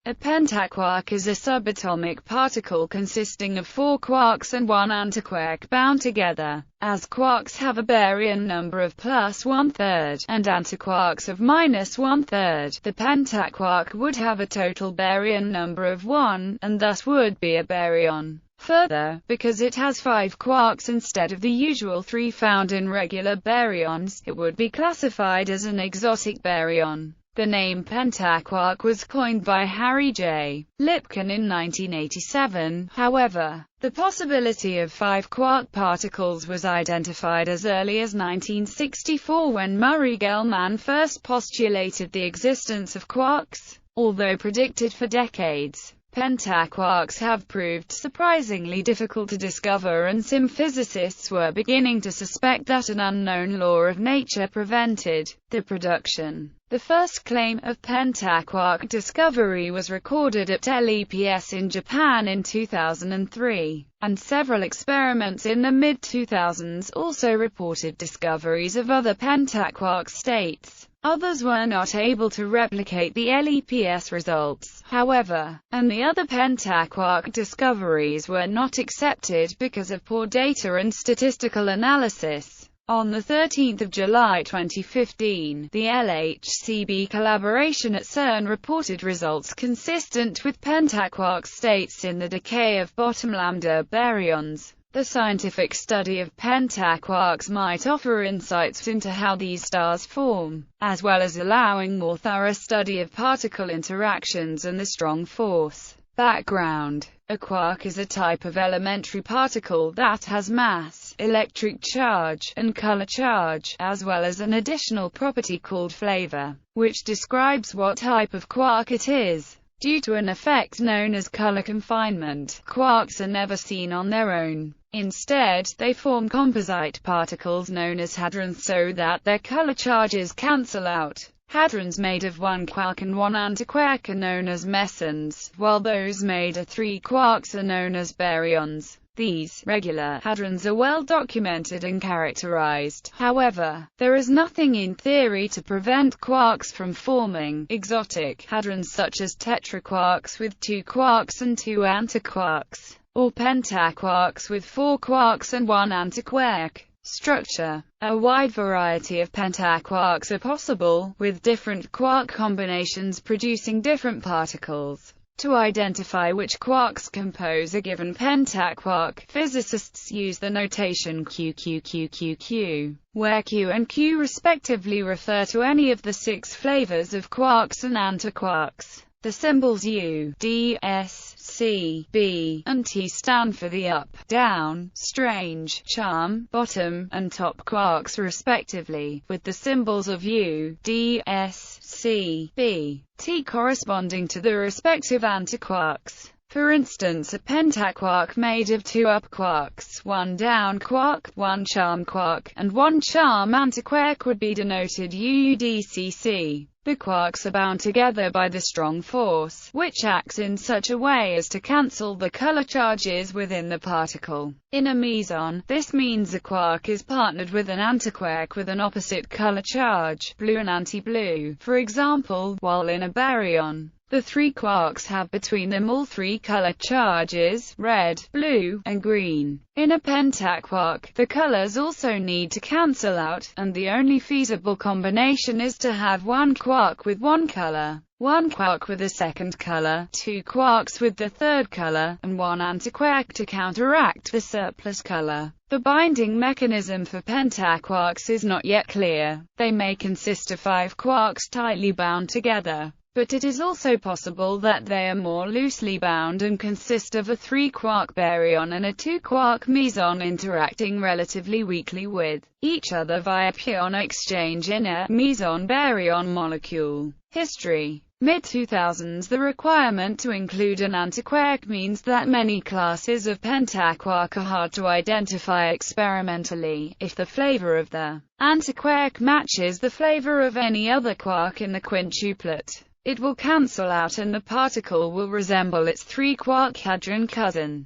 A pentaquark is a subatomic particle consisting of 4 quarks and 1 antiquark bound together. As quarks have a baryon number of +1/3 and antiquarks of -1/3, the pentaquark would have a total baryon number of 1, and thus would be a baryon. Further, because it has 5 quarks instead of the usual 3 found in regular baryons, it would be classified as an exotic baryon. The name Pentaquark was coined by Harry J. Lipkin in 1987, however. The possibility of 5 quark particles was identified as early as 1964 when Murray Gell-Mann first postulated the existence of quarks. Although predicted for decades, pentaquarks have proved surprisingly difficult to discover, and some physicists were beginning to suspect that an unknown law of nature prevented the production. The first claim of pentaquark discovery was recorded at LEPS in Japan in 2003, and several experiments in the mid-2000s also reported discoveries of other pentaquark states. Others were not able to replicate the LEPS results, however, and the other pentaquark discoveries were not accepted because of poor data and statistical analysis. On 13 July 2015, the Lhcb collaboration at CERN reported results consistent with pentaquark states in the decay of bottom lambda baryons. The scientific study of pentaquarks might offer insights into how these stars form, as well as allowing more thorough study of particle interactions and the strong force. Background: a quark is a type of elementary particle that has mass, electric charge, and color charge, as well as an additional property called flavor, which describes what type of quark it is. Due to an effect known as color confinement, quarks are never seen on their own. Instead, they form composite particles known as hadrons so that their color charges cancel out. Hadrons made of 1 quark and 1 antiquark are known as mesons, while those made of 3 quarks are known as baryons. These regular hadrons are well documented and characterized. However, there is nothing in theory to prevent quarks from forming exotic hadrons such as tetraquarks with 2 quarks and 2 antiquarks, or pentaquarks with 4 quarks and 1 antiquark. Structure: a wide variety of pentaquarks are possible, with different quark combinations producing different particles. To identify which quarks compose a given pentaquark, physicists use the notation QQQQQ, where Q and Q respectively refer to any of the 6 flavors of quarks and antiquarks. The symbols U, D, S, C, B, and T stand for the up, down, strange, charm, bottom, and top quarks respectively, with the symbols of U, D, S, C, B, T corresponding to the respective antiquarks. For instance, a pentaquark made of 2 up quarks, 1 down quark, 1 charm quark, and 1 charm antiquark would be denoted UUDCC. The quarks are bound together by the strong force, which acts in such a way as to cancel the color charges within the particle. In a meson, this means a quark is partnered with an antiquark with an opposite color charge, blue and anti-blue, for example, while in a baryon, the 3 quarks have between them all 3 color charges, red, blue, and green. In a pentaquark, the colors also need to cancel out, and the only feasible combination is to have 1 quark with 1 color, 1 quark with a second color, 2 quarks with the third color, and 1 antiquark to counteract the surplus color. The binding mechanism for pentaquarks is not yet clear. They may consist of 5 quarks tightly bound together, but it is also possible that they are more loosely bound and consist of a 3-quark baryon and a 2-quark meson interacting relatively weakly with each other via pion exchange in a meson-baryon molecule. History: mid-2000s. The requirement to include an antiquark means that many classes of pentaquark are hard to identify experimentally. If the flavor of the antiquark matches the flavor of any other quark in the quintuplet, it will cancel out and the particle will resemble its 3-quark hadron cousin.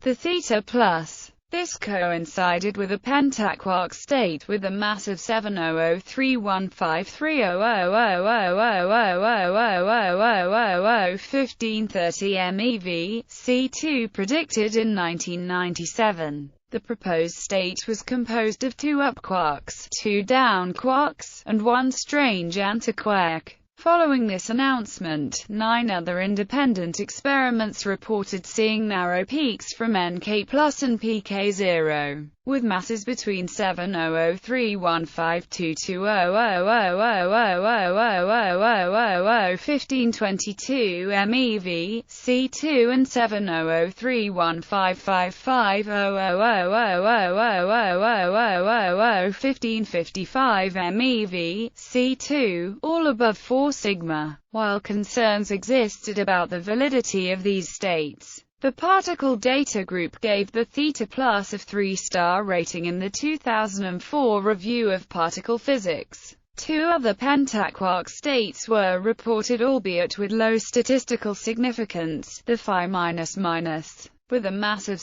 the theta plus. This coincided with a pentaquark state with a mass of 70031530000000000001530 MeV, C2 predicted in 1997. The proposed state was composed of 2 up quarks, 2 down quarks, and 1 strange antiquark. Following this announcement, 9 other independent experiments reported seeing narrow peaks from Nk plus and Pk0, with masses between 70031522000000000001522 MeV, C2 and 70031555000000000001555 MeV, C2, all above 4 sigma. While concerns existed about the validity of these states, the Particle Data Group gave the theta plus a 3-star rating in the 2004 Review of Particle Physics. 2 other pentaquark states were reported, albeit with low statistical significance, the Phi minus, with a mass of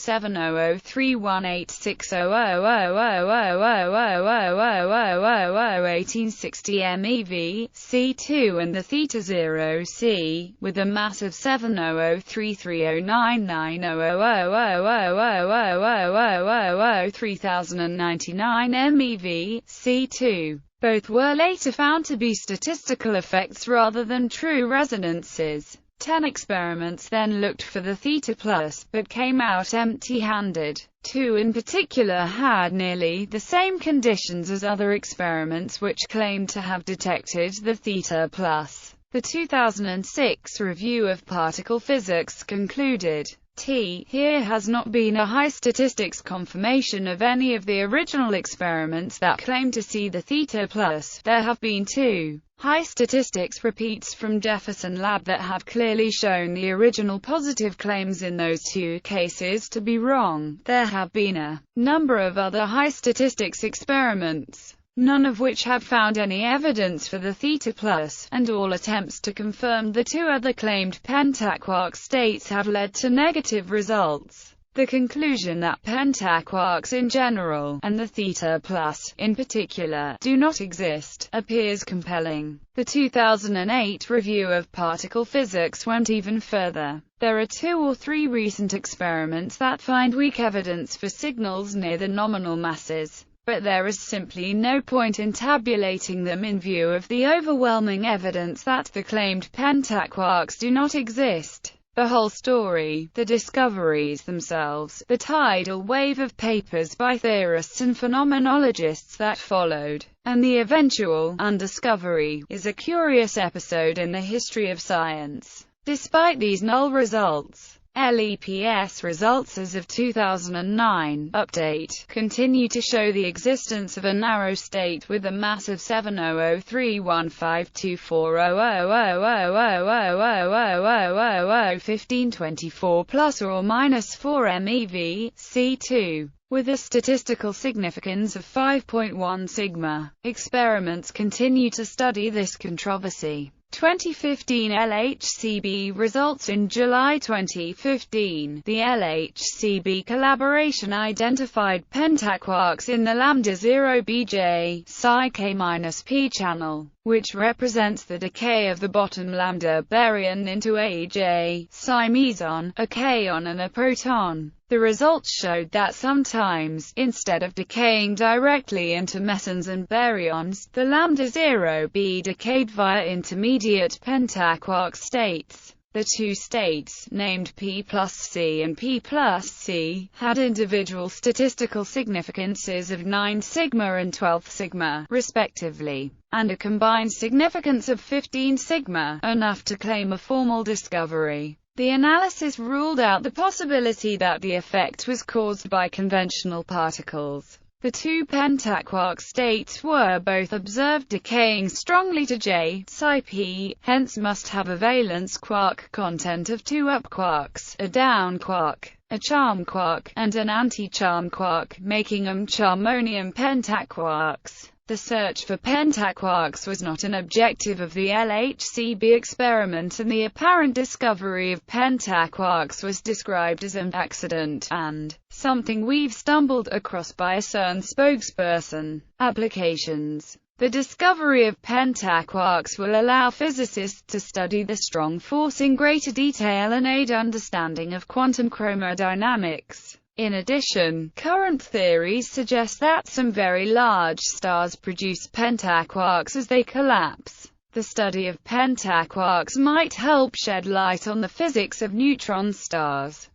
70031860000000000000000000000000000000000000000000000000000000000000000000000000000000000000000000000000000000000000000000000000000000000000000000000000000000000000000000000000000000000000000000000000000000000000000000000000000000000000000 3099 MeV, C2. Both were later found to be statistical effects rather than true resonances. 10 experiments then looked for the theta plus, but came out empty-handed. 2 in particular had nearly the same conditions as other experiments which claimed to have detected the theta plus. The 2006 Review of Particle Physics concluded, here has not been a high statistics confirmation of any of the original experiments that claim to see the theta plus. There have been 2 high statistics repeats from Jefferson Lab that have clearly shown the original positive claims in those 2 cases to be wrong. There have been a number of other high statistics experiments, none of which have found any evidence for the theta plus, and all attempts to confirm the 2 other claimed pentaquark states have led to negative results. The conclusion that pentaquarks in general, and the theta plus, in particular, do not exist, appears compelling. The 2008 Review of Particle Physics went even further. There are 2 or 3 recent experiments that find weak evidence for signals near the nominal masses, but there is simply no point in tabulating them in view of the overwhelming evidence that the claimed pentaquarks do not exist. The whole story, the discoveries themselves, the tidal wave of papers by theorists and phenomenologists that followed, and the eventual undiscovery, is a curious episode in the history of science. Despite these null results, Lhcb results as of 2009 update continue to show the existence of a narrow state with a mass of 70031524000000000000000000000000000000000000000000000000000000000000000000000000000000000000000000000000000000000000000000000000000000000000000000000000000000000000000000000000000000000000000000000000000000000000000000000000000000000000000000000000000000000000000000000000000000000000000000000000000000000000000000000000000000000000000000000000000000000000000000000000000000000000000000000000000000000000000000000000000000000000000000000000000000000000000000000000000000000000000000000000000000000000000000000000000000000000000000000000000000000000000000000000000000000000000000000000000000000000000000000000000000000000000000000000000000000000000000000000000000000000000000000000000000000000000000000000000000000000000 of 5.1 sigma. Experiments continue to study this controversy. 2015 Lhcb results. In July 2015, the Lhcb collaboration identified pentaquarks in the lambda 0 Bj psi k-p channel, which represents the decay of the bottom lambda baryon into a J psi meson, a kaon and a proton. The results showed that sometimes, instead of decaying directly into mesons and baryons, the lambda 0b decayed via intermediate pentaquark states. The 2 states, named P plus C and P plus C, had individual statistical significances of 9 sigma and 12 sigma, respectively, and a combined significance of 15 sigma, enough to claim a formal discovery. The analysis ruled out the possibility that the effect was caused by conventional particles. The two pentaquark states were both observed decaying strongly to J-Psi, hence must have a valence quark content of 2 up quarks, a down quark, a charm quark, and an anti-charm quark, making them charmonium pentaquarks. The search for pentaquarks was not an objective of the Lhcb experiment, and the apparent discovery of pentaquarks was described as an accident, and something we've stumbled across by a CERN spokesperson. Applications. The discovery of pentaquarks will allow physicists to study the strong force in greater detail and aid understanding of quantum chromodynamics. In addition, current theories suggest that some very large stars produce pentaquarks as they collapse. The study of pentaquarks might help shed light on the physics of neutron stars.